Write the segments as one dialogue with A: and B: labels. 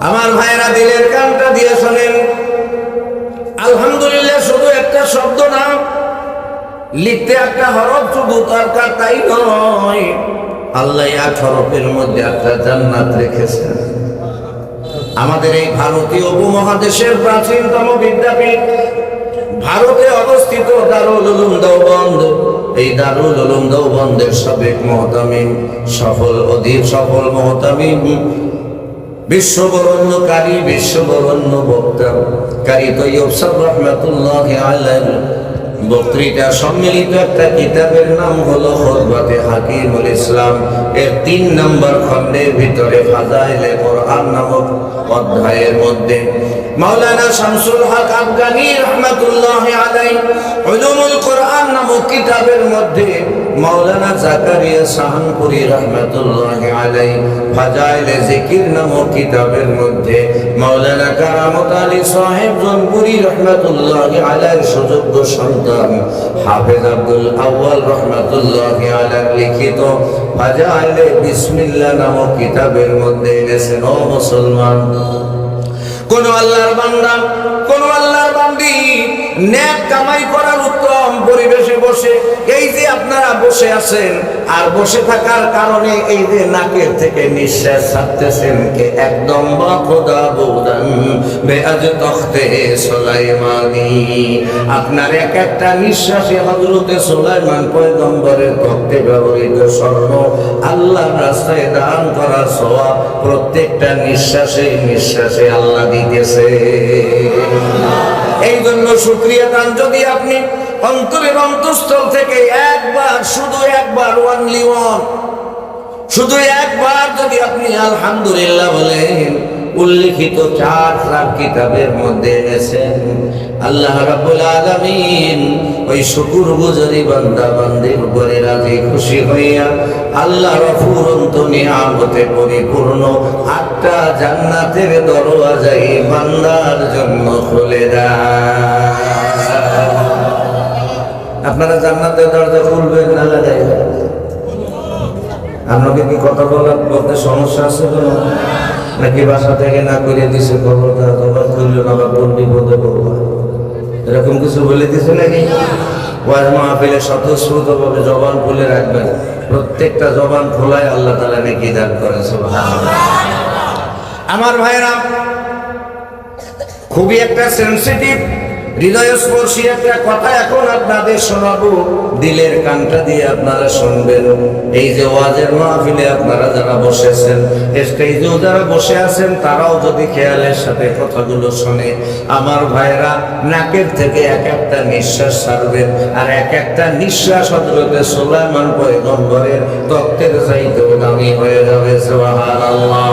A: আমার ভাইরা দিলের কানটা দিয়ে শোনেন, আলহামদুলিল্লাহ শুধু একটা শব্দ না, লিখতে একটা হরফ শুধু দরকার তাই নয়, আল্লাহ 8 হরফের মধ্যে একটা জান্নাত রেখেছেন। আমাদের এই ভারতীয় উপমহাদেশের প্রাচীনতম বিদ্যাপীঠ ভারতে অবস্থিত দারুল উলুম দেওবন্দ, এই দারুল উলুম দেওবন্দের সাবেক মুহতামিম, অধিক সফল মুহতামিম, বিশ্ববরণ্যকারী, বিশ্ববরণ্য বক্তা কারি তৈয়ব সাহেব রহমাতুল্লাহি আলাইহি বক্তৃতা সম্মিলিত একটা কিতাবের নাম হলো খুতবাতে হাকিমুল ইসলাম। এর 3 নম্বর খণ্ডের ভিতরে ফাজাইলে কোরআন নামক অধ্যায়ের মধ্যে মাওলানা শামসুল হক আফগানী রহমাতুল্লাহি আলাইহি উলুমুল কোরআন নামক কিতাবের মধ্যে মাওলানা জাকারিয়া সাহানপুরী রহমাতুল্লাহি আলাইহি ফাজাইলে জিকির নামক কিতাবের মধ্যে মাওলানা কারামত আলী সাহেব জনপুরী রহমাতুল্লাহি আলাইহির সুযোগ্য সন্তান হাফেজ আব্দুল আউয়াল রহমাতুল্লাহি আলাইহি লিখিত ফাজাইলে বিসমিল্লাহ নামক কিতাবের মধ্যে এনেছেন। ও মুসলমান, কোন আল্লাহর বান্দা, কোন আল্লাহর বান্দি নেক কামাই করার উত্তম পরিবেশে বসে, এই যে আপনারা বসে আছেন আর বসে থাকার কারণে এই যে নাকের থেকে নিঃশ্বাস ছাড়তেছেন, কে একদম বা খোদা বৌদান বেআজ তখতে সুলাইমানি, আপনার এক একটা নিঃশ্বাসে হযরতে সুলাইমান পয়গম্বরের তখতে ব্যবহৃত স্বর্ণ আল্লাহর রাস্তায় দান করার সওয়াব প্রত্যেকটা নিঃশ্বাসে নিঃশ্বাসে আল্লাহ দিতেছে। এই জন্য শুকরিয়া দান যদি আপনি অন্তরের অন্তঃস্থল থেকে একবার, শুধু একবার, ওয়ানলি ওয়ান, শুধু একবার যদি আপনি আলহামদুলিল্লাহ বলেন, উল্লিখিত 4 লাখ কিতাবের মধ্যে এনেছেন, আল্লাহ রাব্বুল আলামিন ওই শুকরগুজারি বান্দা বান্দির উপরে রাজি খুশি হইয়া আল্লাহর অফুরন্ত নিয়ামতে পরিপূর্ণ 8টা জান্নাতের দরওয়াজা এই বান্দার জন্য খুলে দেয়। আপনারা জান্নাতের দরজা খুলবেন না লাগাইবেন? আপনাকে কি কথা বলতে সমস্যা আছে কোনো, নাকি বাসা থেকে না করে দিছে খবরদার তোমার খুললো না, বা কোন বিপদে পড়বা, এরকম কিছু বলে দিছে নাকি? ওয়াজ মাহফিলে স্বতঃস্ফূর্তভাবে জবান খুলে রাখবেন, প্রত্যেকটা জবান খোলায় আল্লাহ তাআলা নেকি দান করেন। সুবহানাল্লাহ। আমার ভাইরা, খুবই একটা সেনসিটিভ, হৃদয়স্পর্শী একটা কথা এখন আপনাদের শোনাবো, দিলের কানটা দিয়ে আপনারা শুনবেন। এই যে ওয়াজের মাহফিলে আপনারা যারা বসেছেন, স্টেজেও যারা বসে আছেন, তারাও যদি খেয়ালের সাথে কথাগুলো শোনে, আমার ভাইরা নাকের থেকে এক একটা নিঃশ্বাস ছাড়বেন, আর এক একটা নিঃশ্বাস হযরতে সুলাইমান পয়গম্বরের তখতের চাইতেও দামি হয়ে যাবে। সুবহানাল্লাহ,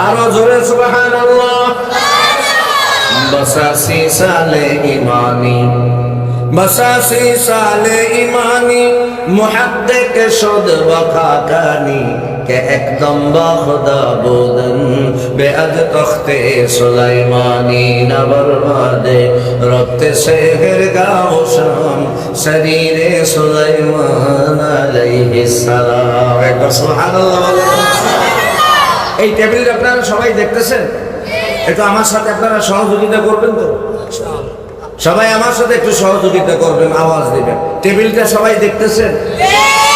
A: আরো জোরে সুবহানাল্লাহ। बसासी साले ईमानी, बसासी साले ईमानी, मुहद्दिक शुद वखाकानी, के एकदम बाखुदा बुदन बेअद तख्ते सुलाइमानी, न बर्बादे रब्ते सेहर गाओ शाम शरीरे सुलाइमान अलैहिस्सलाम। একবার সুবহানাল্লাহ। এই টেবিল আপনারা সবাই দেখতেছেন, একটু আমার সাথে আপনারা সহযোগিতা করবেন তো? সবাই আমার সাথে একটু সহযোগিতা করবেন, আওয়াজ দিবেন। টেবিলটা সবাই দেখতেছেন?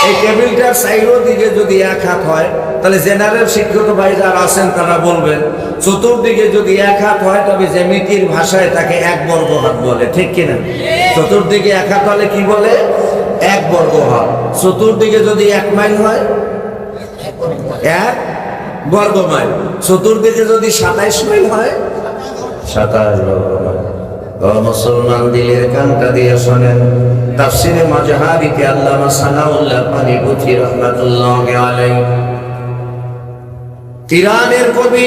A: এই টেবিলটার সাইডের দিকে যদি 1 হাত হয়, তাহলে জেনারেল শিক্ষিত ভাই যারা আছেন তারা বলবেন। চতুর্দিকে যদি 1 হাত হয়, তবে জ্যামিতির ভাষায় তাকে 1 বর্গ হাত বলে, ঠিক কিনা? চতুর্দিকে 1 হাত হলে কি বলে? 1 বর্গ হাত। চতুর্দিকে যদি 1 মাইল হয়, 1 বর্গ মাইল। চতুর্দিকে যদি 27 মাইল হয়, 27 বর্গ মাইল। ও মুসলমান, দিলের কানটা দিয়ে শোনেন। তাফসিরে মাজহারিতে আল্লামা সানাউল্লাহ পানিপথী রাহমাতুল্লাহি আলাইহি, ইরানের কবি,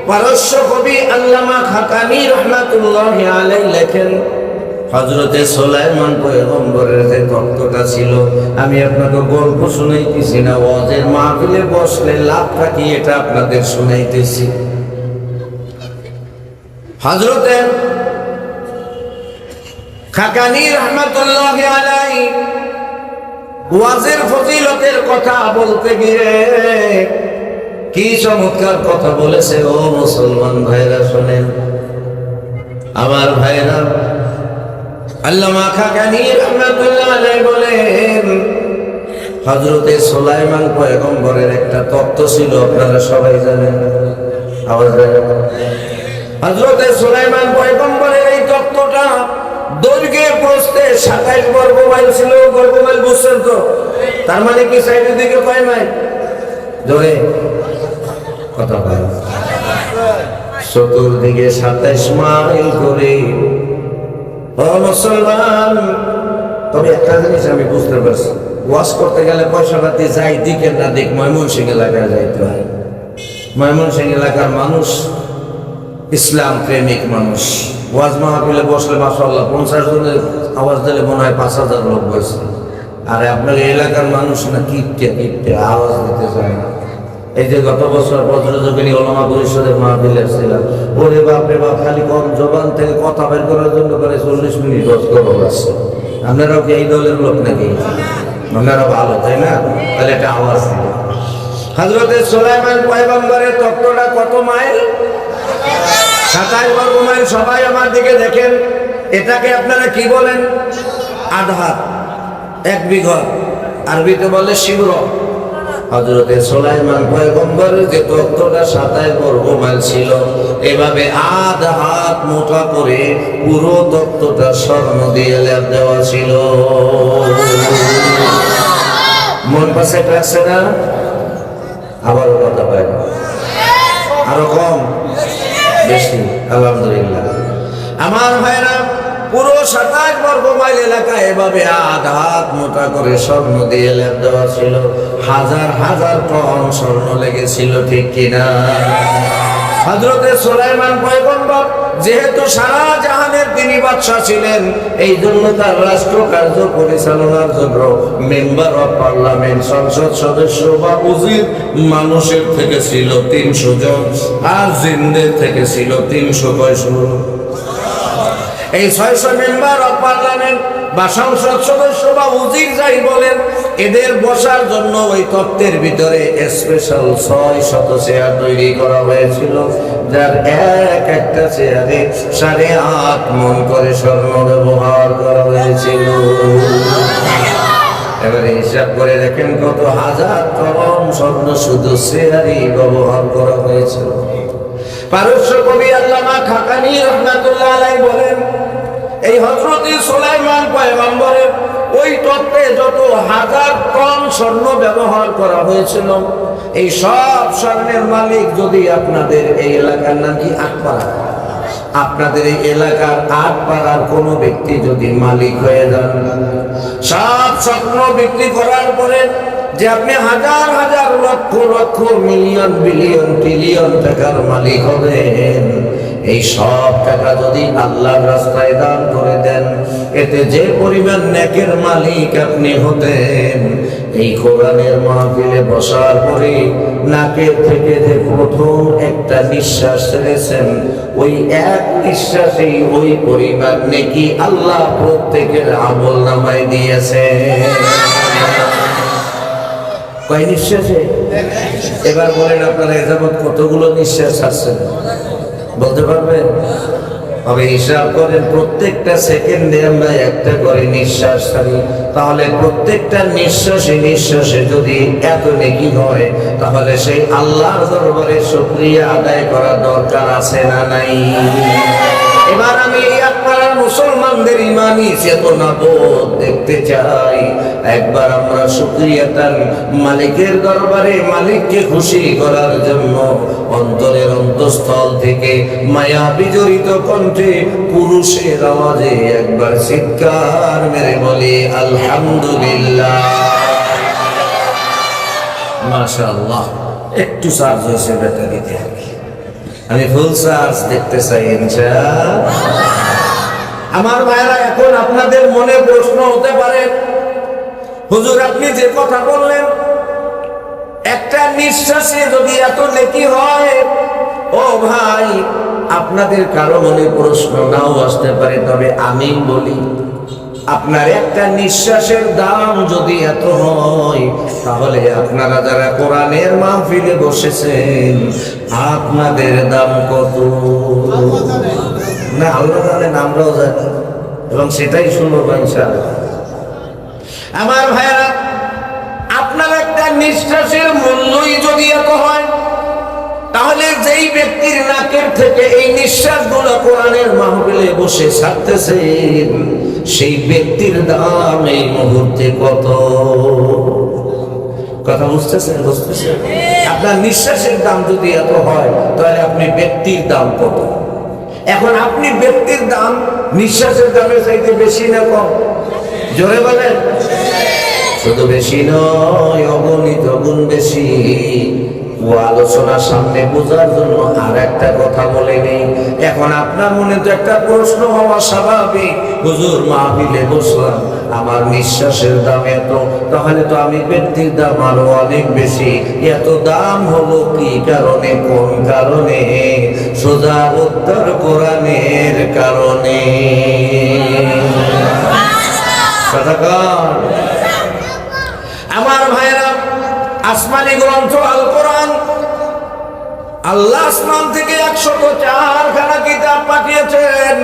A: পারস্য কবি আল্লামা খাকানি রাহমাতুল্লাহি আলাইহি লেখেন, হযরতে সুলাইমান পয়গম্বরের যে তত্ত্বটা ছিল, আমি আপনাকে গল্প শুনাইতেছি না, ওয়াজের মাহফিলে বসলে লাভটা কি এটা আপনাদের শুনাইতেছি। হযরতে খাকানি রাহমাতুল্লাহি আলাইহি ওয়াজের ফজিলতের কথা বলতে গিয়ে কি চমৎকার কথা বলেছে। ও মুসলমান ভাইরা শোনেন, আমার ভাইরা, আল্লামা খাকানি রাহমাতুল্লাহ আলাইহি বলেন, হযরতে সুলাইমান পয়গম্বরের একটা তত্ত্ব ছিল, আপনারা সবাই জানেন। আওয়াজ দেন। হযরতে সুলাইমান পয়গম্বরের এই তত্ত্বটা দৈর্ঘ্যে প্রস্থে 27 বর্গ মাইল ছিল। বর্গ মাইল বুঝছেন তো? তার মানে কি সাইডের দিকে কয় মাইল? জোরে কথা বলেন। চতুর্দিকে 27 মাইল করে। ও মুসলমান, তবে একটা জিনিস আমি বুঝতে পারছি, ওয়াজ করতে গেলে পয়সা পাতি যাই দিকে না দিক, ময়মনসিংহ এলাকায় যাইতে হয়। ময়মনসিংহ এলাকার মানুষ ইসলাম প্রেমিক মানুষ। ওয়াজ মাহফিলে বসলে মাশাআল্লাহ 50 জনের আওয়াজ দিলে মনে হয় 5000 লোক বসে। আর আপনার এলাকার মানুষ না কিপটে কিপটে আওয়াজ দিতে চায় না। এই যে গত বছর বজ্রযোগিনী ওলামা পরিষদের মাহফিলে ছিলাম, ওরে বাপরে বাপ, খালি কম জবান থেকে কথা বের করার জন্য করে 40 মিনিট ওয়াজ করা হচ্ছে। আপনারাও কি এই দলের লোক নাকি? আপনারা ভালো, তাই না? তাহলে একটা আওয়াজ দিল। হযরতে সুলাইমান পয়গম্বরের তত্ত্বটা কত মাইল? 27 বর্গ মাইল। সবাই আমার দিকে দেখেন, এটাকে আপনারা কি বলেন? আধহাত, 1 বিঘা। আরবিতে বলে শিবর। হযরতে সুলাইমান পয়গম্বরের যে তত্ত্বটা 27 বর্গ মাইল ছিল, এভাবে আধা হাত মোটা করে পুরো তত্ত্বটা স্বর্ণ দিয়ে লেপ দেওয়া ছিল। মন পাশে রাখছে না? আবার কথা পায় না, আরো কম বেশি? আলহামদুলিল্লাহ। আমার ভাইরা, পুরো 27 বর্গ মাইল এলাকা এভাবে আধা হাত মোটা করে স্বর্ণ দিয়ে লেপ দেওয়া ছিল। হাজার হাজার টন স্বর্ণ লেগেছিল, ঠিক কিনা? হযরতে সুলাইমান পয়গম্বর যেহেতু সারা জাহানের তিনি বাদশা ছিলেন, এই জন্য তার রাষ্ট্র কার্য পরিচালনার জন্য মেম্বার অফ পার্লামেন্ট, সংসদ সদস্য বা উজির মানুষের থেকে ছিল 300 জন, আর জিনদের থেকে ছিল 300। এই 600 মেম্বার অফ পার্লামেন্ট বা সংসদ সদস্য বা উজির যাই বলেন, এদের বসার জন্য ওই তত্ত্বের ভিতরে স্পেশাল 600 চেয়ার তৈরি করা হয়েছিল, যার এক একটা চেয়ারে 8.5 মণ করে স্বর্ণ ব্যবহার করা হয়েছিল। এবারে হিসাব করে দেখেন কত হাজার টন স্বর্ণ শুধু চেয়ারই ব্যবহার করা হয়েছিল। পারস্য কবি আল্লামা খাকানি রাহমাতুল্লাহ আলাইহি বলেন, এই হযরতে সুলাইমান পয়গম্বরের ওই তত্ত্বে যত হাজার টন স্বর্ণ ব্যবহার করা হয়েছিল, এই সব স্বর্ণের মালিক যদি আপনাদের এই এলাকার নাম কি আটপাড়া, আপনাদের এই এলাকার আটপাড়ার কোনো ব্যক্তি যদি মালিক হয়ে যান, সব স্বর্ণ বিক্রি করার পরে যে আপনি হাজার হাজার lakh lakh million billion trillion টাকার মালিক হবেন, এই সব টাকা যদি আল্লাহর রাস্তায় দান করে দেন, এতে যে পরিমাণ নেকের মালিক আপনি হতেন, এই কোরআনের মাহফিলে বসার পরে নাকের থেকে যে প্রথম একটা নিঃশ্বাস ছেড়েছেন, ওই এক নিঃশ্বাসেই ওই পরিমাণ নেকি আল্লাহ প্রত্যেকের আমল নামায় দিয়েছে। কয় নিঃশ্বাসে? এবার বলেন আপনারা এ যাবৎ কতগুলো নিঃশ্বাস ছাড়ছেন বলতে পারবেন? তবে হিসাব করেন, প্রত্যেকটা সেকেন্ডে আমরা একটা করে নিঃশ্বাস ছাড়ি, তাহলে প্রত্যেকটা নিঃশ্বাসে নিঃশ্বাসে যদি এত নেকি হয়, তাহলে সেই আল্লাহর দরবারে শুকরিয়া আদায় করা দরকার আছে না নাই? এবার আমি আপনারা মুসলমানদের ইমানি চেতনা বোধ দেখতে চাই। একবার আমরা শুকরিয়াতান মালিকের দরবারে মালিককে খুশি করার জন্য অন্তরের অন্তঃস্থল থেকে মায়া বিজড়িত কণ্ঠে পুরুষের আওয়াজে একবার চিৎকার মেরে বলি আলহামদুলিল্লাহ। মাশাআল্লাহ। একটু চার্জ হয়েছে ব্যাটারিতে, আমি ফুল চার্জ দেখতে চাই ইনশাআল্লাহ। আমার ভাইরা, এখন আপনাদের মনে প্রশ্ন হতে পারে, হুজুর আপনি যে কথা বললেন, একটা নিঃশ্বাসে যদি এত নেকি হয়, ও ভাই আপনাদের কারো মনে প্রশ্ন নাও আসতে পারে, তবে আমি বলি আপনার একটা নিঃশ্বাসের দাম যদি এত হয়, তাহলে আপনারা যারা কোরআনের মাহফিলে বসেছেন আপনাদের দাম কত? না আল্লাহ জানেন, আমরাও জানি, এবং সেটাই শুনবো ইনশাআল্লাহ। আমার ভাইরা, আপনার একটা নিঃশ্বাসের মূল্যই যদি এত হয়, তাহলে যেই ব্যক্তির নাকের থেকে এই নিঃশ্বাসগুলো কোরআনের মাহফিলে বসে ছাড়তেছেন, সেই ব্যক্তির দাম এই মুহূর্তে কত? কথা বুঝতেছেন? বুঝতেছেন? আপনার নিঃশ্বাসের দাম যদি এত হয়, তাহলে আপনি ব্যক্তির দাম কত? এখন আপনি ব্যক্তির দাম নিঃশ্বাসের দামের চাইতে বেশি না কম? জোরে বলেন। শুধু বেশি নয়, অগণিত গুণ বেশি। ও আলোচনার সামনে বোঝার জন্য আর একটা কথা বলে নেই। এখন আপনার মনে তো একটা প্রশ্ন হওয়া স্বাভাবিক, হুজুর মাহফিলে বসলাম, আমার নিঃশ্বাসের দাম এত, তাহলে তো আমি ব্যক্তির দাম আরো অনেক বেশি। এত দাম হলো কি কারণে, কোন কারণে? সোজা উত্তর কোরআনের কারণে। আমার ভাইরা, আসমানি গ্রন্থ আল কোরআন, আল্লাহ আসমান থেকে 104 খানা কিতাব পাঠিয়েছেন।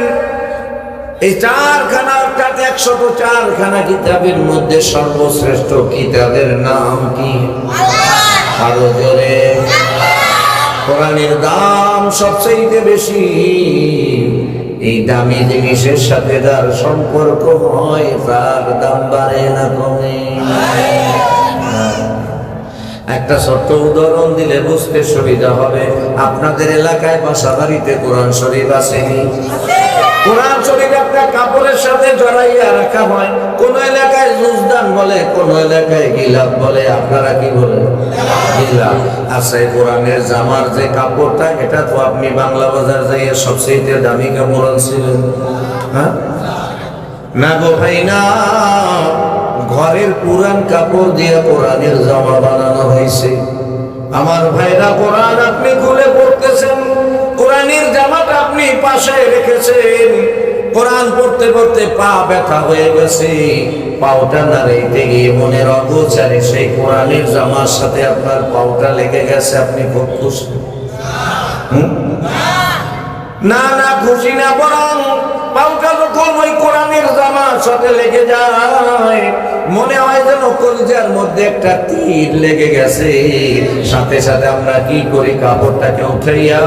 A: এই 104 খানা কিতাবের মধ্যে সর্বশ্রেষ্ঠ কিতাবের নাম কি? আরো জোরে। কোরআনের দাম সবচেয়ে বেশি। এই দামি জিনিসের সাথে যার সম্পর্ক হয়, তার দাম বাড়ে না কমে? একটা ছোট্ট উদাহরণ দিলে বুঝতে সুবিধা হবে। আপনাদের এলাকায় বাসা বাড়িতে কোরআন শরীফ আসেনি? কোরআন শরীফ একটা কাপড়ের সাথে জড়াইয়া রাখা হয়। কোন এলাকায় জুজদান বলে, কোন এলাকায় গিলাফ বলে। আপনারা কি বলেন? গিলাফ। আচ্ছা, কোরআনের জামার যে কাপড়টা, এটা তো আপনি বাংলা বাজার যাইয়া সবচেয়ে দামি কাপড় আনছিলেন, হ্যাঁ? না গো ভাই না, ঘরের পুরান কাপড় দিয়ে কোরআনের জামা বানানো হয়েছে। আমার ভাইরা, কোরআন আপনি খুলে পড়তেছেন, কোরআনের জামাটা আপনি পাশে রেখেছেন। কোরআন পড়তে পড়তে পা ব্যথা হয়ে গেছে, পাওটা নাড়াইতে গিয়ে মনের অগোচরে সেই কোরআনের জামার সাথে আপনার পাওটা লেগে গেছে। আপনি খুব খুশি? না না, খুশি না, বরং পাউটা যখন ওই কোরআনের জামার সাথে লেগে যায়, মনে হয় যেন কলিজার মধ্যে একটা তীর লেগে গেছে। সাথে সাথে আমরা কি করি, কাপড়টাকে উঠাইয়া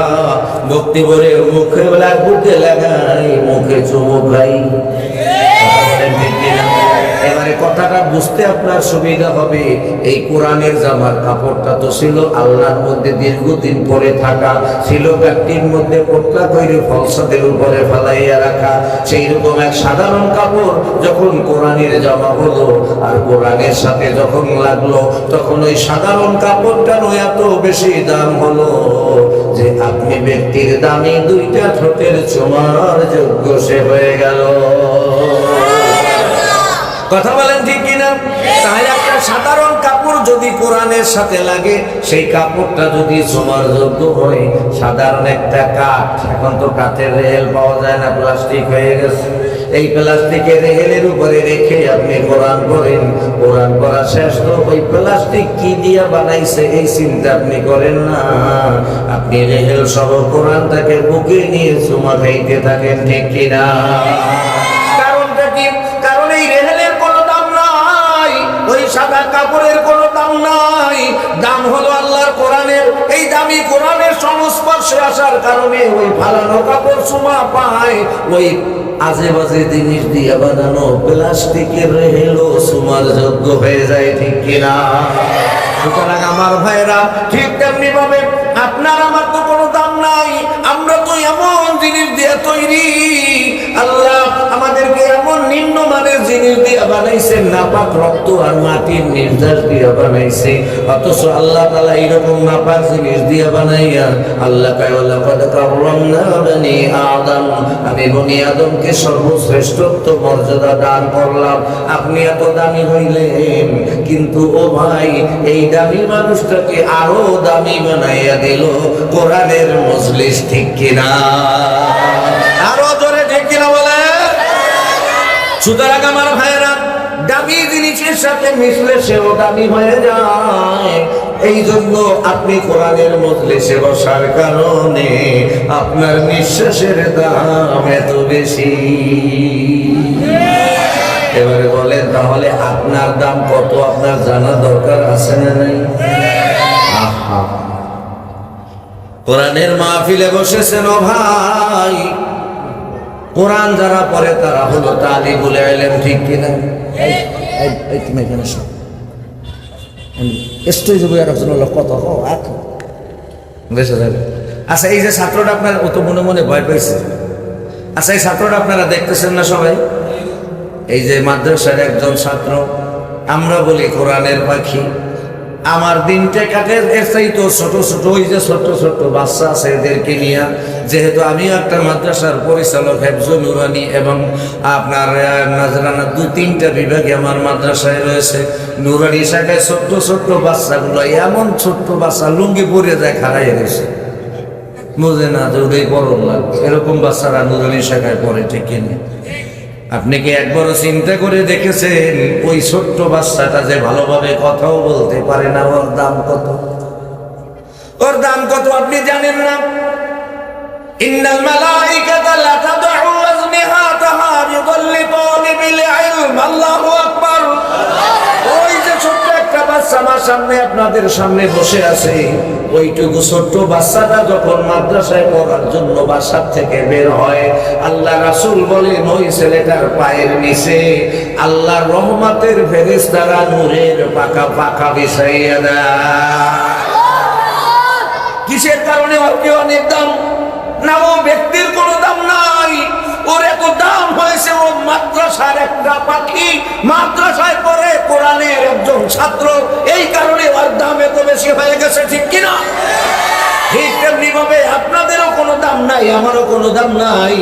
A: ভক্তি ভরে মুখে বুকে লাগাই, মুখে চুমু খাই। এবারে কথাটা বুঝতে আপনার সুবিধা হবে। এই কোরআনের জামার কাপড়টা তো ছিল আল্লাহর মধ্যে দীর্ঘদিন পরে থাকা, ছিল গাটির মধ্যে পোটলা তৈরি ফলসাদের উপরে ফেলাইয়া রাখা। সেই রকম এক সাধারণ কাপড় যখন কোরআনের জামা হলো আর কোরআনের সাথে যখন লাগলো, তখন ওই সাধারণ কাপড়টার এত বেশি দাম হলো যে আপনি ব্যক্তির দামি দুইটা ঠোঁটের চুমার যোগ্য সে হয়ে গেল। কথা বলেন ঠিক কিনা? তাহলে একটা সাধারণ কাপড় যদি কোরআনের সাথে লাগে, সেই কাপড়টা যদি ছোঁয়ার যোগ্য হয়, সাধারণ একটা কাঠ, এখন তো কাঠের রেল পাওয়া যায় না, প্লাস্টিক হয়ে গেছে, এই প্লাস্টিকের রেলের উপরে রেখে আপনি কোরআন পড়েন। কোরআন পড়া শেষ তো ওই প্লাস্টিক কি দিয়া বানাইছে এই চিন্তা আপনি করেন না, আপনি রেল সহ কোরআনটাকে বুকে নিয়ে চুমা খাইতে থাকেন, ঠিক কিনা? কারণটা কি? কারণ এই রেলের কোনো দাম নাই, ওই সাদা কাপড়ের কোনো দাম নাই। দাম হলো আল্লাহর কোরআনের। এই দামি কোরআনের সংস্পর্শে আসার কারণে ওই ফালানো কাপড় চুমা পায়। ওই আজে বাজে জিনিস দিয়ে বানানো প্লাস্টিকের রেহেলও চুমার যোগ্য হয়ে যায়, ঠিক কিনা? সুতরাং আমার ভাইরা, ঠিক তেমনি ভাবে আপনার আমার তো কোনো দাম নাই। আমরা তো এমন জিনিস দিয়ে তৈরি, আল্লাহ আমাদেরকে এমন নিম্নমানের জিনিস দিয়ে বানাইছেন, নাপাক রক্ত আর মাটির নির্যাস দিয়ে বানাইছে। অথচ আল্লাহ তাআলা এইরকম নাপাক জিনিস দিয়ে বানাইয়া আল্লাহ কায়লা কদ কাররামনা বনি আদম, আমি বনি আদমকে সর্বশ্রেষ্ঠত্ব মর্যাদা দান করলাম। আপনি এত দামি হইলেন, কিন্তু ও ভাই, এই দামি মানুষটাকে আরো দামি বানাইয়া দিল কোরআনের মজলিস, ঠিক কিনা? আরো জোরে ঠিক কিনা বলে? সুতরাং আমার মাটির সাথে মিশলে সেও দামি হয়ে যায়। এই জন্য আপনি কোরআনের মজলিসে বসার কারণে আপনার নিঃশ্বাসের দাম এত বেশি। এবারে বলেন, তাহলে আপনার দাম কত আপনার জানা দরকার আছে না নাই? আহা, কোরআনের মাহফিলে বসেছেন ও ভাই, কোরআন যারা পড়ে তারা হলো তালিবুল ইলম, ঠিক কিনা? এই তুমি এখানে এসো, স্টেজ বই আর একজন লোক কত বেশি যাবে। আচ্ছা, এই যে ছাত্রটা আপনার অত মনে মনে ভয় পাইছে, আচ্ছা এই ছাত্রটা আপনারা দেখতেছেন না সবাই? এই যে মাদ্রাসার একজন ছাত্র, আমরা বলি কোরআনের পাখি, আমার দিনটা কাটে এর চাইতো ছোট ছোট ওই যে ছোট ছোট বাচ্চা আছে এদেরকে নিয়ে। যেহেতু আমি একটা মাদ্রাসার পরিচালক, হেফজুল নুরানি এবং আপনার নাজরানা, 2-3টা বিভাগে আমার মাদ্রাসায় রয়েছে। নুরানি শাখায় ছোট্ট ছোট্ট বাচ্চাগুলো, এমন ছোট্ট বাচ্চা লুঙ্গি পরে যায় খাড়াই রয়েছে, বুঝে না যে ওদের গরম লাগে, এরকম বাচ্চারা নুরানি শাখায় পড়ে, ঠিক কিনা? আপনি কি একবারও চিন্তা করে দেখেছেন ওই ছোট্ট বাচ্চাটা যে ভালোভাবে কথাও বলতে পারে না, ওর দাম কত? ওর দাম কত আপনি জানেন না? ইন্নাল মালাইকাতা লা তাদউ আজনিহাতাহা লিতালিবিল ইলম। আল্লাহু আকবার। ওই যে ছোট্ট একটা বাচ্চা আমার সামনে, আপনাদের সামনে বসে আছে, ওইটুকু ছোট্ট বাচ্চাটা যখন মাদ্রাসায় পড়ার জন্য বাসা থেকে বের হয়, আল্লাহ রাসূল বলেন ওই ছেলেটার পায়ের নিচে আল্লাহর রহমতের ফেরেশতারা নূরের পাকা পাকা বিছাইয়া দেয়। কিসের কারণে? ওর কি অনেক দাম না? ও ব্যক্তির কোনো দাম নাই, ওর এত দাম হয়েছে ও মাদ্রাসার একটা পাখি, মাদ্রাসায় পড়ে কোরআনের একজন ছাত্র, এই কারণে ওর দাম এত বেশি হয়ে গেছে, ঠিক কিনা? ঠিক তেমনি ভাবে আপনাদেরও কোনো দাম নাই, আমারও কোনো দাম নাই।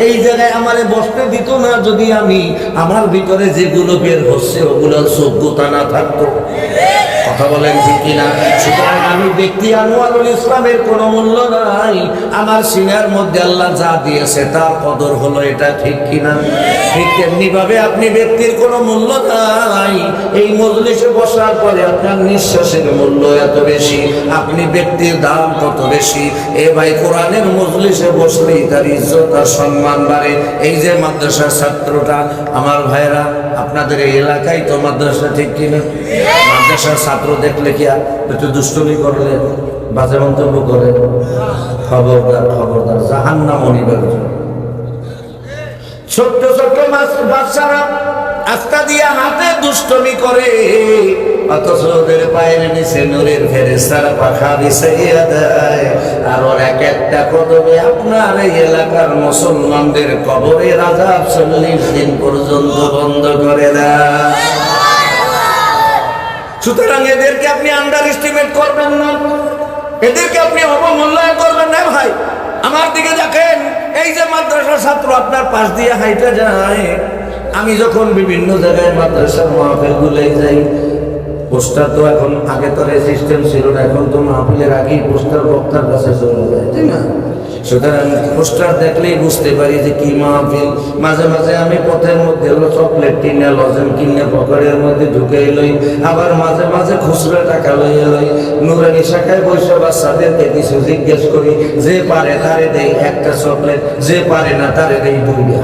A: এই জায়গায় আমারে বসতে দিত না যদি আমি আমার ভিতরে যেগুলো বের হচ্ছে ওগুলোর যোগ্যতা না থাকতো। কথা বলেন ঠিক কিনা? সুতরাং আমি ব্যক্তি আনোয়ারুল ইসলামের কোনো মূল্য নাই, আমার সিনার মধ্যে আল্লাহ যা দিয়েছে তার কদর হলো, এটা ঠিক কিনা? ঠিক তেমনি ভাবে আপনি ব্যক্তির কোনো মূল্য নাই, এই মজলিসে বসার পরে আপনার নিঃশ্বাসের মূল্য এত বেশি, আপনি ব্যক্তির দাম কত বেশি। এ ভাই, কোরআনের মজলিসে বসলেই তার ইজ্জত আর সম্মান বাড়ে। এই যে মাদ্রাসার ছাত্রটা, আমার ভাইরা আপনাদের এই এলাকায় তো মাদ্রাসা, ঠিক কিনা? মাদ্রাসার ছাত্র দেখলে কি একটু দুষ্টমি করলে, বাজে মন্তব্য করে, খবরদার খবরদার, জাহান্নাম অনিবার্য। ছোট্ট ছোট্ট বাচ্চারা আস্তা দিয়া হাতে দুষ্টমি করে, অথচ ওদের পায়ের নিচে নূরের ফেরেশতারা পাখা বিছাইয়া দেয়। আর ওর এক একটা কদমে আপনার এই এলাকার মুসলমানদের কবরের আযাব 40 দিন পর্যন্ত বন্ধ করে দেয়। সুতরাং এদেরকে আপনি আন্ডার এস্টিমেট করবেন না, এদেরকে আপনি অবমূল্যায়ন করবেন না। ভাই আমার দিকে দেখেন, এই যে মাদ্রাসার ছাত্র আপনার পাশ দিয়ে হাইটা যায়, আমি যখন বিভিন্ন জায়গায় মাদ্রাসার মাহফিলগুলো যাই, পোস্টার তো এখন, আগে তো সিস্টেম ছিল না, এখন তো মাহফিলের আগেই পোস্টার বক্তার কাছে চলে যায়, তাই না? সুতরাং পোস্টার দেখলেই বুঝতে পারি যে কি মাহফিল। মাঝে মাঝে আমি পথের মধ্যে হলো চকলেট কিনে, লজেন কিনে পকেটের মধ্যে ঢুকে লই, আবার মাঝে মাঝে খুচরা টাকা লইয়া লই। নুরানি শাখায় বসে বাচ্চাদেরকে কিছু জিজ্ঞেস করি, যে পারে তারে দেই একটা চকলেট, যে পারে না তারে দেই 2টা।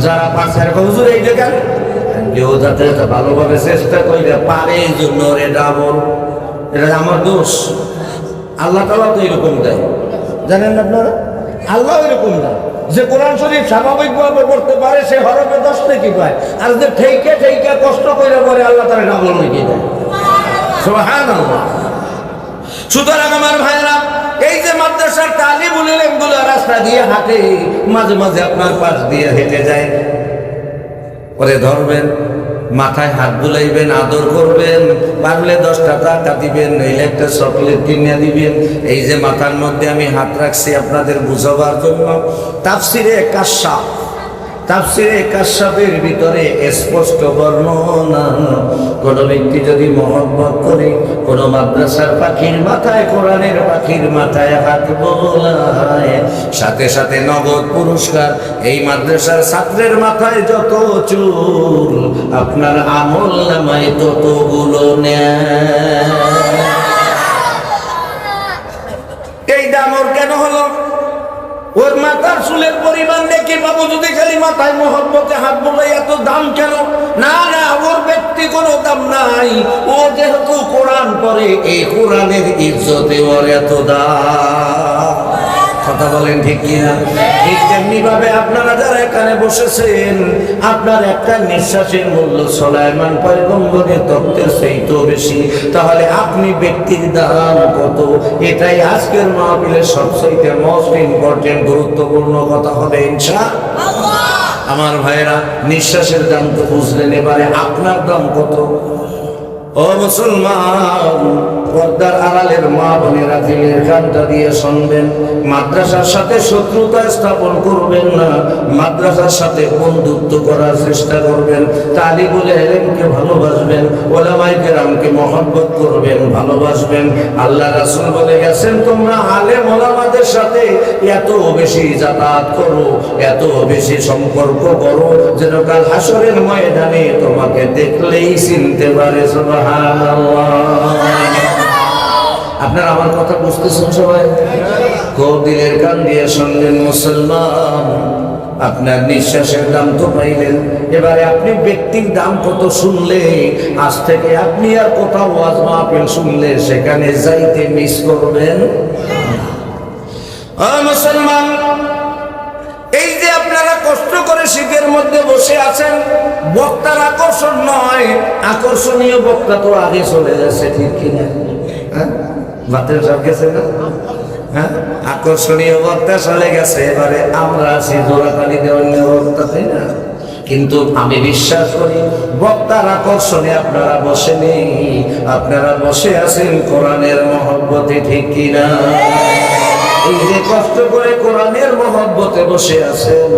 A: যারা পাশে হুজুর এই কেন, কেউ যাতে ভালোভাবে চেষ্টা করে পারে, এই জন্য এটা আমার দোষ। আল্লাহ তাআলা তো এরকম দেয়, জানেন আপনারা? আল্লাহ এরকম দেয় যে কোরআন শরীফ স্বাভাবিকভাবে পড়তে পারে সে হরফে 10 নেকি পায়, আর যে ঠেইকে ঠেইকে কষ্ট করে পড়ে আল্লাহ তাআলা ডাবল নেকি দেয়। সুবহানাল্লাহ। সুতরাং আমার ভাইরা, এই যে মাদ্রাসার তালিবুল ইলমগুলো রাস্তা দিয়ে হাঁটে, মাঝে মাঝে আপনার পাশ দিয়ে হেঁটে যায়, পরে ধরবেন, মাথায় হাত বুলাইবেন, আদর করবেন, পারলে 10টা টাকা দিবেন, নইলে একটা চকলেট কিনে দিবেন। এই যে মাথার মধ্যে আমি হাত রাখছি আপনাদের বুঝাবার জন্য। তাফসিরে কাশফ, তাফসীরে কাশফের ভিতরে স্পষ্ট বর্ণনা, কোন ব্যক্তি যদি মহব্বত করে কোন মাদ্রাসার পাখির মাথায়, কোরআনের পাখির মাথায় হাত বোলায়, সাথে সাথে নগদ পুরস্কার। এই মাদ্রাসার ছাত্রের মাথায় যত চুল, আপনার আমল নামায় ততগুলো নেয়। এই দাম ওর কেন হলো? ওর মাথার চুলের পরিমাণ দেখে বাবু যদি খালি মাথায় মহব্বতে হাত বলে এত দাম কেন? না না, ওর ব্যক্তি কোনো দাম নাই। ও যেহেতু কোরআন পড়ে, এই কোরআনের ইজ্জতে ওর এত দাম। কথা বলেন ঠিক কিনা? ঠিক তেমনি ভাবে আপনারা যারা এখানে বসেছেন, আপনার একটা নিঃশ্বাসের মূল্য সুলাইমান পয়গম্বরের তত্ত্বের চাইতেও বেশি। তাহলে আপনি ব্যক্তির দাম কত? এটাই আজকের মাহফিলের সবচেয়ে মোস্ট ইম্পর্টেন্ট গুরুত্বপূর্ণ কথা হবে ইনশাআল্লাহ। আমার ভাইরা, নিঃশ্বাসের দাম তো বুঝলেন, এবারে আপনার দাম কত? ও মুসলমান, পর্দার আড়ালের মা বোনেরা দিলের কানটা দিয়ে শুনবেন। মাদ্রাসার সাথে শত্রুতা স্থাপন করবেন না, মাদ্রাসার সাথে বন্ধুত্ব করার চেষ্টা করবেন। তালিবুল ইলমকে ভালোবাসবেন, উলামায়ে কেরামকে মহব্বত করবেন, ভালোবাসবেন। আল্লাহ রাসূল বলে গেছেন, তোমরা আলেম ওলামাদের সাথে এত বেশি যাতায়াত করো, এত বেশি সম্পর্ক করো, যেন কাল হাসরের ময়দানে তোমাকে দেখলেই চিনতে পারে। সুবহানাল্লাহ। আপনারা আমার কথা বুঝতেছেন সবাই? খুব দিলের কান দিয়ে শুনলেন মুসলমান। আপনার নিঃশ্বাসের দাম তো পাইলেন, এবারে আপনি ব্যক্তির দাম কত শুনলে, আজ থেকে আপনি আর কোথাও ওয়াজ মাহফিল শুনলে সেখানে যাইতে মিস করবেন। ও মুসলমান, এই যে আপনারা কষ্ট করে শীতের মধ্যে বসে আছেন, বক্তার আকর্ষণ নয়, আকর্ষণীয় বক্তা তো আগে চলে গেছে, ঠিক কিনা? হ্যাঁ, বাতের সব গেছে না? হ্যাঁ, আকর্ষণীয় বক্তা চলে গেছে, এবারে আমরা আছি জোড়াতালি দেওয়ার বক্তা, তাই না? কিন্তু আমি বিশ্বাস করি বক্তার আকর্ষণে আপনারা বসে নেই, আপনারা বসে আছেন কোরআনের মহব্বতে, ঠিক কিনা? এই যে কষ্ট করে কোরআনের মহব্বতে বসে আছেন,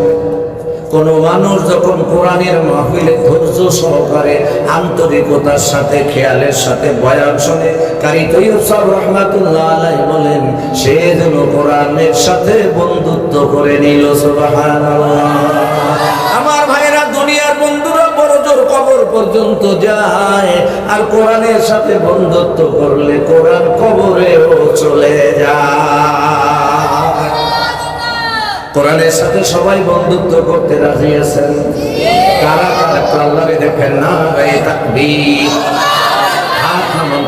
A: কোন মানুষ যখন কোরআনের মাহফিলে ধৈর্য সহকারে আন্তরিকতার সাথে খেয়ালের সাথে বয়ান শুনে, কারি তৈয়ব সাহেব রাহমাতুল্লাহ আলাইহি বলেন, সে যেন কোরআনের সাথে বন্ধুত্ব করে নিল। সুবহানাল্লাহ। আমার ভাইরা, দুনিয়ার বন্ধুরা বড় জোর কবর পর্যন্ত যায়, আর কোরআনের সাথে বন্ধুত্ব করলে কোরআন কবরেও চলে যায়। কোরআনের সাথে সবাই বন্ধুত্ব করতে রাজি আছেন? কারা কারা আল্লাহরে দেখেন না? তাকবীর।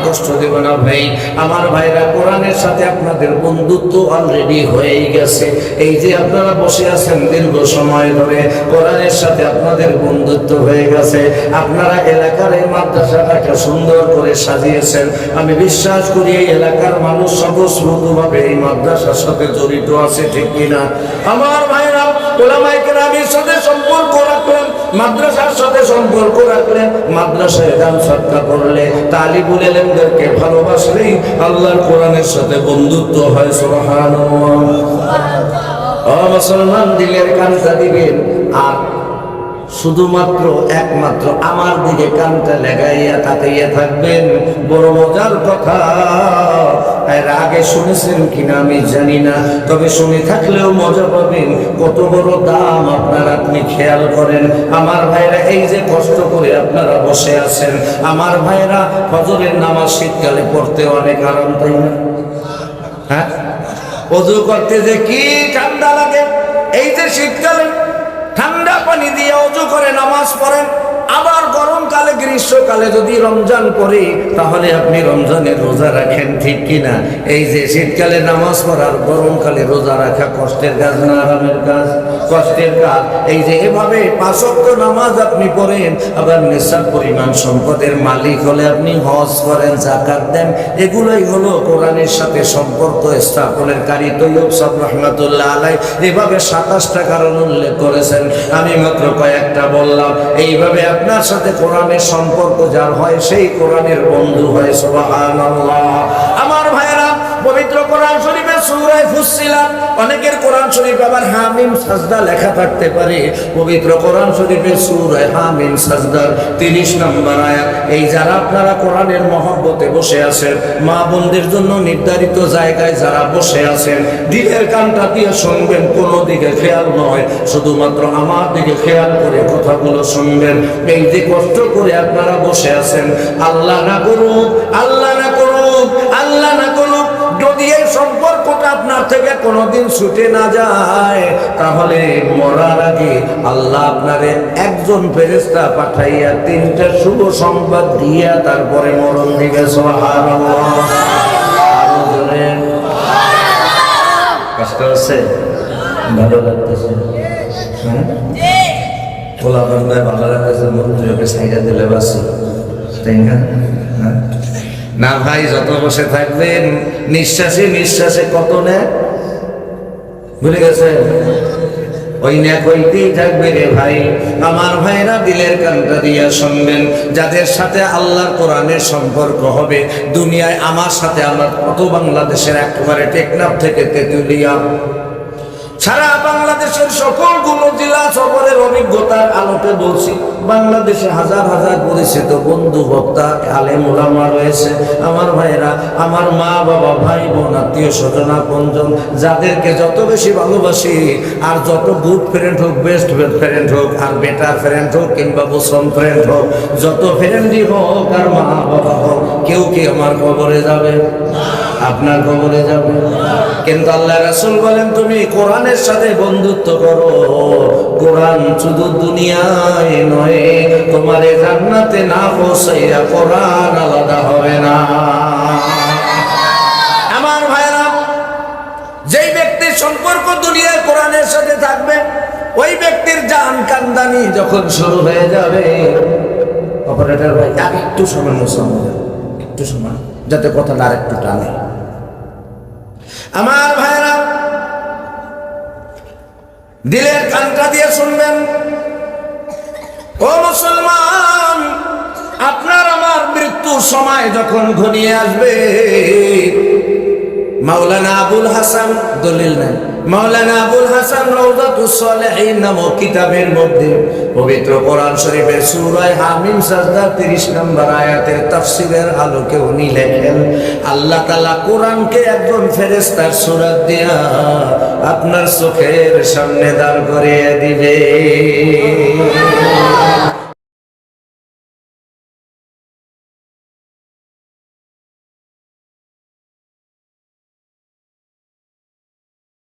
A: কষ্ট দেব না ভাই। আমার ভাইরা, কোরআনের সাথে আপনাদের বন্ধুত্ব অলরেডি হয়ে গেছে। এই যে আপনারা বসে আছেন দীর্ঘ সময় ধরে, কোরআনের সাথে আপনাদের বন্ধুত্ব হয়ে গেছে। আপনারা এলাকার এই মাদ্রাসাটাকে সুন্দর করে সাজিয়েছেন। আমি বিশ্বাস করি এই এলাকার মানুষ স্বতঃস্ফূর্তভাবে এই মাদ্রাসার সাথে জড়িত আছে, ঠিক কিনা? আমার ভাইরা, উলামায়ে কেরামের সাথে সম্পর্ক রাখলেন, মাদ্রাসার সাথে সম্পর্ক রাখলেন, মাদ্রাসায় দান সদকা করলে, তালিবুল ইলমদেরকে ভালোবাসলেই আল্লাহর কোরআনের সাথে বন্ধুত্ব হয়। সুবহানাল্লাহ। ও মুসলমান, দিলের কানটা দিবেন, আর শুধুমাত্র একমাত্র আমার দিকে কানটা লাগাইয়া তাকাইয়া থাকবেন। বড় মজার কথা, এর আগে শুনেছেন কিনা আমি জানি না, তবে শুনে থাকলেও মজা পাবেন। কত বড় দাম আপনারা, আপনি খেয়াল করেন। আমার ভাইরা, এই যে কষ্ট করে আপনারা বসে আছেন, আমার ভাইরা, ফজরের নামাজ শীতকালে পড়তে অনেক আরাম, তাই না? হ্যাঁ, ওযু করতে যে কি ঠান্ডা লাগে, এই যে শীতকালে ঠান্ডা পানি দিয়ে ওযু করে নামাজ পড়েন, আবার গরমকালে গ্রীষ্মকালে যদি রমজান পড়ে তাহলে আপনি রমজানের রোজা রাখেন, ঠিক কিনা? এই যে শীতকালে নামাজ পড়ার, গরমকালে রোজা রাখা কষ্টের কাজ না আরামের কাজ? কষ্টের কাজ। এই যে এভাবে 5 ওয়াক্ত নামাজ আপনি পড়েন, আবার নিসাব পরিমাণ সম্পদের মালিক হলে আপনি হজ করেন, যাকাত দেন, এগুলোই হলো কোরআনের সাথে সম্পর্ক স্থাপনের কারি তৈয়ব সাহেব রাহমাতুল্লাহ আলাইহি এভাবে 27টা কারণ উল্লেখ করেছেন। আমি মাত্র কয়েকটা বললাম। এইভাবে আপনার সাথে কোরআনের সম্পর্ক যার হয়, সেই কোরআনের বন্ধু হয়। সুবহানাল্লাহ। আমার ভাইয়েরা, পবিত্র কোরআন শরীফে সূরা ফুসসিলাত, অনেকের কোরআন শরীফ আবার হামিম সাজদা লেখা থাকতে পারে। পবিত্র কোরআন শরীফের সূরা হামিম সাজদার 30 নম্বর আয়াত। এই যারা আপনারা কোরআনের মহব্বতে বসে আছেন, মা বোনদের জন্য নির্ধারিত জায়গায় যারা বসে আছেন, দিলের কানটা দিয়ে শুনবেন, কোনো দিকে খেয়াল নয়, শুধুমাত্র আমার দিকে খেয়াল করে কথাগুলো শুনবেন। এই যে কষ্ট করে আপনারা বসে আছেন, আল্লাহ না করুক, আল্লাহ না করুক, আল্লাহ না করুক, যদি এই সম্পর্কটা আপনার থেকে কোনোদিন ছুটে না যায়, তাহলে মরার আগে আল্লাহ আপনারে একজন ফেরেশতা পাঠাইয়া 3টা শুভ সংবাদ দিয়া তারপরে মরণ দিবে। সুবহানাল্লাহ। আরো জোরে কষ্ট হচ্ছে, ভালো লাগতেছে, ওলা বান্দায় ভালো লাগতেছে, মন্ত্রীকে সাইডা দিলে বাসি, তাই না? না ভাই, যত বসে থাকবেন নিঃশ্বাসে নিঃশ্বাসে কত নেয় ভুলে গেছে, ওই না কইতেই থাকবে রে ভাই। আমার ভাইরা দিলের কানটা দিয়া শুনবেন, যাদের সাথে আল্লাহর কোরআনের সম্পর্ক হবে দুনিয়ায়, আমার সাথে আমার কত বাংলাদেশের একেবারে টেকনাফ থেকে তেঁতুলিয়া, সারা বাংলাদেশের সকলগুলো জেলা সফরের অভিজ্ঞতার আলোকে বলছি, বাংলাদেশে হাজার হাজার পরিচিত বন্ধু বক্তা আলেম ওলামা রয়েছে। আমার ভাইরা, আমার মা বাবা, ভাই বোন, আত্মীয় স্বজন, আপনজন, যাদেরকে যত বেশি ভালোবাসি, আর যত গুড ফ্রেন্ড হোক, বেস্ট ফ্রেন্ড হোক, আর বেটার ফ্রেন্ড হোক, কিংবা বোসন ফ্রেন্ড হোক, যত ফ্রেন্ডই হোক আর মা বাবা হোক, কেউ কি আমার কবরে যাবে? আপনার কবরে যাবে। কিন্তু আল্লাহ রাসূল বলেন, তুমি কোরআনের সাথে বন্ধুত্ব করো, কোরআন শুধু দুনিয়ায় নয়, তোমারে জান্নাতে না পৌঁছাইয়া কোরআন আলাদা হবে না। আমার ভাইরা, যেই ব্যক্তির সম্পর্ক দুনিয়ায় কোরআনের সাথে থাকবে, ওই ব্যক্তির জান কান্দানি যখন শুরু হয়ে যাবে, অপারেটর ভাই একটু সময় মুসলমান, একটু সময়, যাতে কথাটা আর একটু টানে। আমার ভাইরা, দিলের কানটা দিয়ে শুনবেন, ও মুসলমান, আপনার আমার মৃত্যুর সময় যখন ঘনিয়ে আসবে, মাওলানা আবুল হাসান, দলিল নাই, মাওলানা আবুল হাসান রওজাতুস সালেহিন নামক কিতাবের মধ্যে পবিত্র কোরআন শরীফের সূরা হামিম সাজদার 30 নম্বর আয়াতের তাফসীরের আলোকে উনি লেখেন, আল্লাহ তাআলা কোরআনকে একজন ফেরেশতার সূরত দিয়া আপনার চোখের সামনে দাঁড় করিয়ে দিবে।